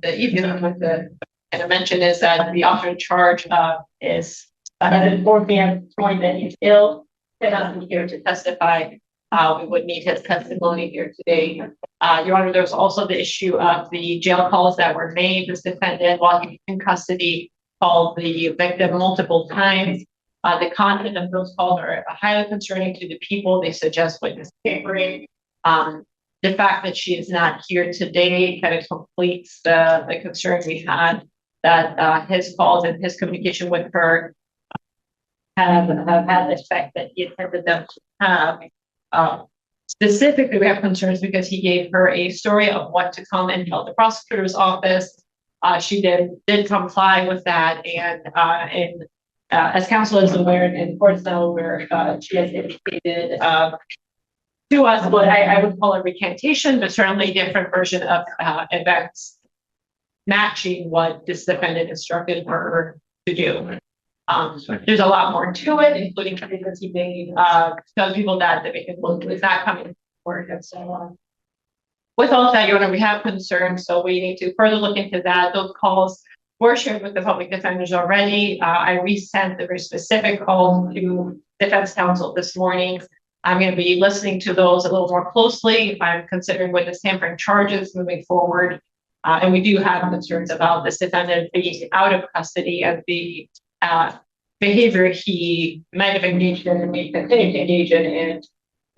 the evening with the, and I mentioned is that the officer in charge is has informed me at this point that he's ill, cannot be here to testify. We would need his testimony here today. Your Honor, there's also the issue of the jail calls that were made. This defendant, while he was in custody, called the victim multiple times. The content of those calls are highly concerning to the people. They suggest witness tampering. The fact that she is not here today kind of completes the concerns we had that his calls and his communication with her have had the effect that he intended them to have. Specifically, we have concerns because he gave her a story of what to come and tell the prosecutor's office. She did comply with that, and as counsel is aware, and court's now aware, she has indicated to us what I would call a recantation, but certainly a different version of events matching what this defendant instructed her to do. There's a lot more to it, including statements he made, tells people that the victim is not coming to work and so on. With all that, Your Honor, we have concerns, so we need to further look into that. Those calls were shared with the public defenders already. I resent the very specific call to defense counsel this morning. I'm going to be listening to those a little more closely if I'm considering witness tampering charges moving forward. And we do have concerns about this defendant being out of custody and the behavior he might have engaged in and may continue to engage in, and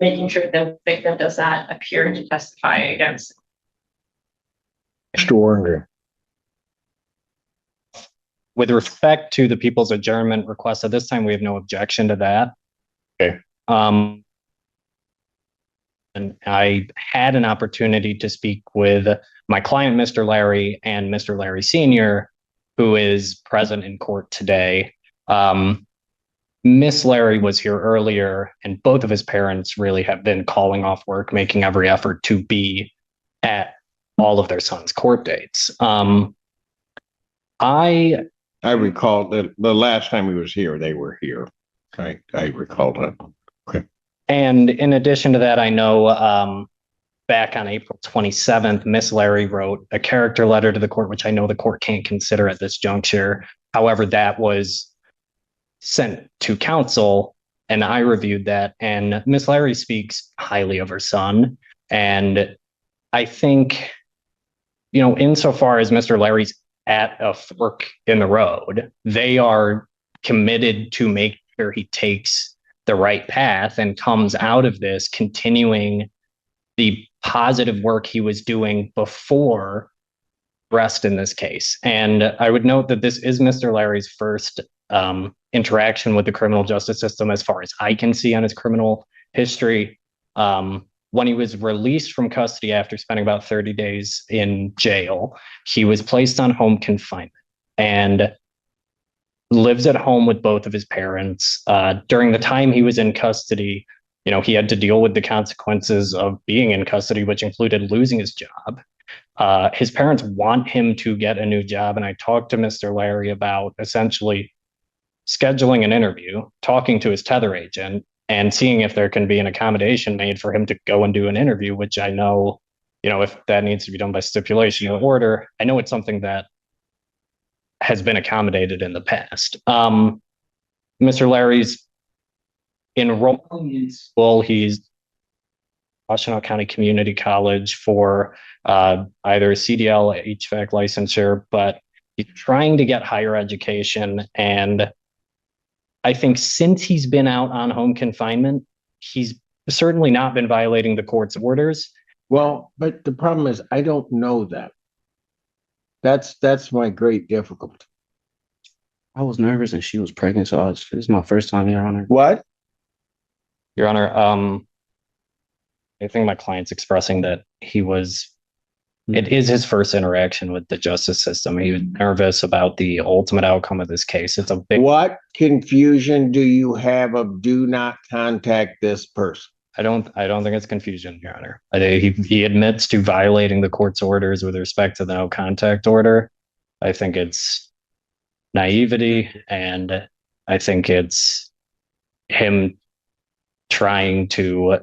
making sure the victim does not appear to testify against. Mr. Warner. With respect to the people's adjournment request, at this time, we have no objection to that. Okay. And I had an opportunity to speak with my client, Mr. Larry, and Mr. Larry Sr., who is present in court today. Miss Larry was here earlier, and both of his parents really have been calling off work, making every effort to be at all of their sons' court dates. I recall that the last time he was here, they were here. I recall that. Okay. And in addition to that, I know back on April 27th, Miss Larry wrote a character letter to the court, which I know the court can't consider at this juncture. However, that was sent to counsel, and I reviewed that, and Miss Larry speaks highly of her son. And I think, you know, insofar as Mr. Larry's at a fork in the road, they are committed to make sure he takes the right path and comes out of this continuing the positive work he was doing before arrest in this case. And I would note that this is Mr. Larry's first interaction with the criminal justice system, as far as I can see on his criminal history. When he was released from custody after spending about 30 days in jail, he was placed on home confinement and lives at home with both of his parents. During the time he was in custody, you know, he had to deal with the consequences of being in custody, which included losing his job. His parents want him to get a new job, and I talked to Mr. Larry about essentially scheduling an interview, talking to his tether agent, and seeing if there can be an accommodation made for him to go and do an interview, which I know, you know, if that needs to be done by stipulation or order, I know it's something that has been accommodated in the past. Mr. Larry's enrolling in school. He's Washtenaw County Community College for either a CDL, HVAC licensure, but he's trying to get higher education. And I think since he's been out on home confinement, he's certainly not been violating the court's orders. Well, but the problem is, I don't know that. That's my great difficulty. I was nervous and she was pregnant, so this is my first time, Your Honor. What? Your Honor, I think my client's expressing that it is his first interaction with the justice system. He was nervous about the ultimate outcome of this case. It's a big. What confusion do you have of do not contact this person? I don't think it's confusion, Your Honor. He admits to violating the court's orders with respect to the no contact order. I think it's naivety, and I think it's him trying to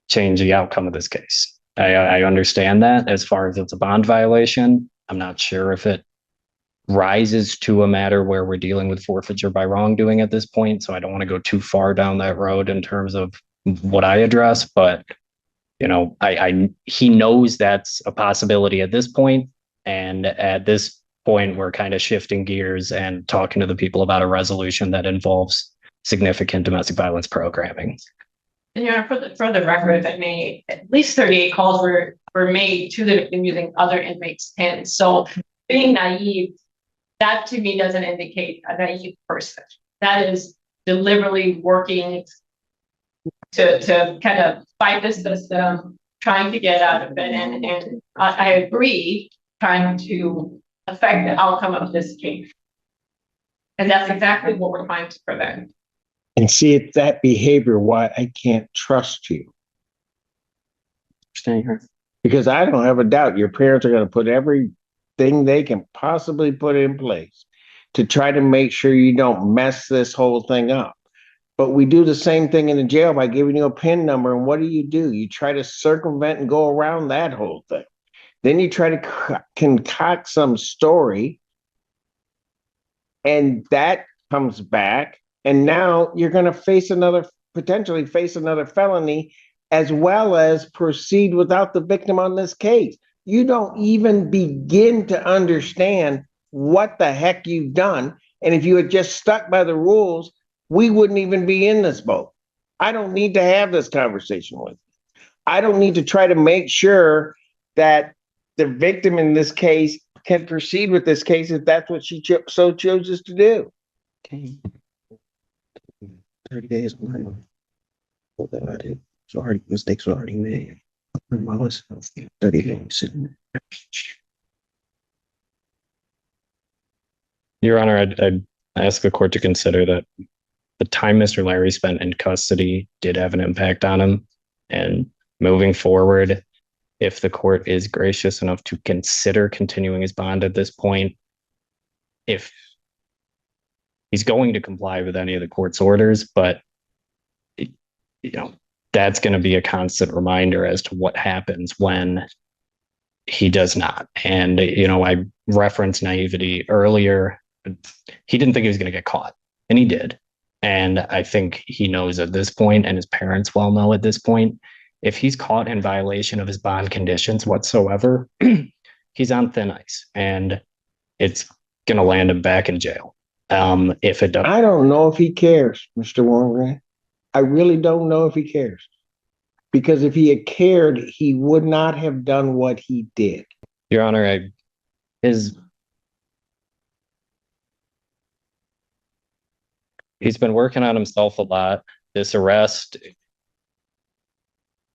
change the outcome of this case. I understand that as far as it's a bond violation. I'm not sure if it rises to a matter where we're dealing with forfeiture by wrongdoing at this point. So I don't want to go too far down that road in terms of what I address, but you know, he knows that's a possibility at this point. And at this point, we're kind of shifting gears and talking to the people about a resolution that involves significant domestic violence programming. And for the record, I mean, at least 38 calls were made to the victim using other inmates' pins. So being naive, that to me doesn't indicate a naive person. That is deliberately working to kind of fight the system, trying to get out of it. And I agree, trying to affect the outcome of this case. And that's exactly what we're trying to prevent. And see, it's that behavior why I can't trust you. Understand her? Because I don't have a doubt your parents are going to put everything they can possibly put in place to try to make sure you don't mess this whole thing up. But we do the same thing in the jail by giving you a PIN number. And what do? You try to circumvent and go around that whole thing. Then you try to concoct some story, and that comes back. And now you're going to potentially face another felony, as well as proceed without the victim on this case. You don't even begin to understand what the heck you've done. And if you had just stuck by the rules, we wouldn't even be in this boat. I don't need to have this conversation with you. I don't need to try to make sure that the victim in this case can proceed with this case if that's what she so chooses to do. Okay. 30 days. What that I did. Mistakes were already made. I was 30 days sitting there. Your Honor, I'd ask the court to consider that the time Mr. Larry spent in custody did have an impact on him. And moving forward, if the court is gracious enough to consider continuing his bond at this point, if he's going to comply with any of the court's orders, but that's going to be a constant reminder as to what happens when he does not. And I referenced naivety earlier. He didn't think he was going to get caught, and he did. And I think he knows at this point, and his parents well know at this point, if he's caught in violation of his bond conditions whatsoever, he's on thin ice, and it's going to land him back in jail. If it doesn't. I don't know if he cares, Mr. Warren. I really don't know if he cares. Because if he had cared, he would not have done what he did. Your Honor, he's been working on himself a lot. This arrest,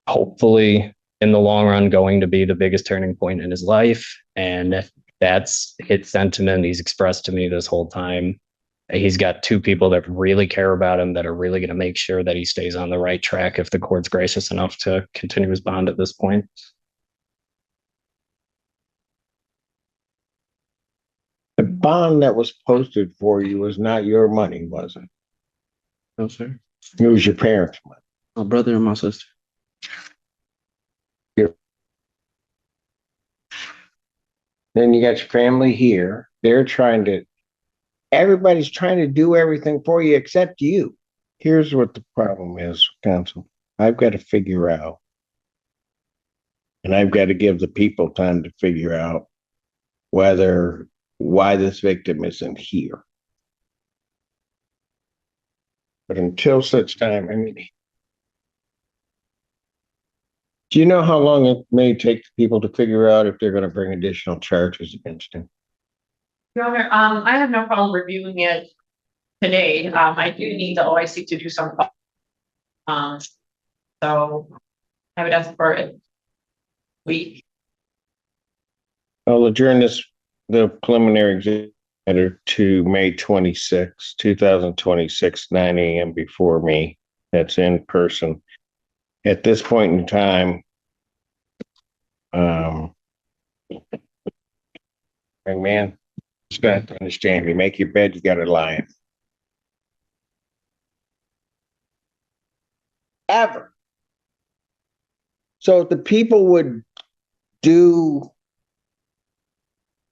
hopefully in the long run, going to be the biggest turning point in his life. And that's his sentiment he's expressed to me this whole time. He's got two people that really care about him, that are really going to make sure that he stays on the right track if the court's gracious enough to continue his bond at this point. The bond that was posted for you was not your money, was it? No, sir. It was your parents' money. My brother and my sister. Then you got your family here. Everybody's trying to do everything for you except you. Here's what the problem is, counsel. I've got to figure out, and I've got to give the people time to figure out why this victim isn't here. But until such time, do you know how long it may take people to figure out if they're going to bring additional charges against him? Your Honor, I have no problem reviewing it today. I do need the OIC to do some. So I would ask for a week. I'll adjourn the preliminary matter to May 26, 2026, 9 a.m. before me. That's in person. At this point in time, man, you got to understand, you make your bed, you got to lie in. Ever. So if the people would do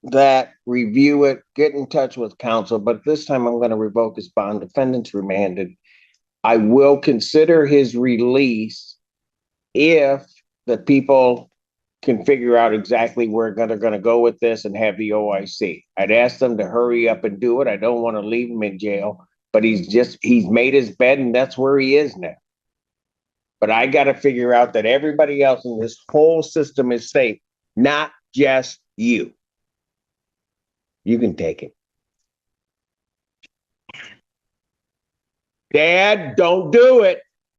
that, review it, get in touch with counsel, but this time I'm gonna revoke his bond. Defendant's remanded. I will consider his release if the people can figure out exactly where they're gonna go with this and have the OIC. I'd ask them to hurry up and do it. I don't want to leave him in jail, but he's made his bed and that's where he is now. But I gotta figure out that everybody else in this whole system is safe, not just you. You can take it. Dad, don't do it.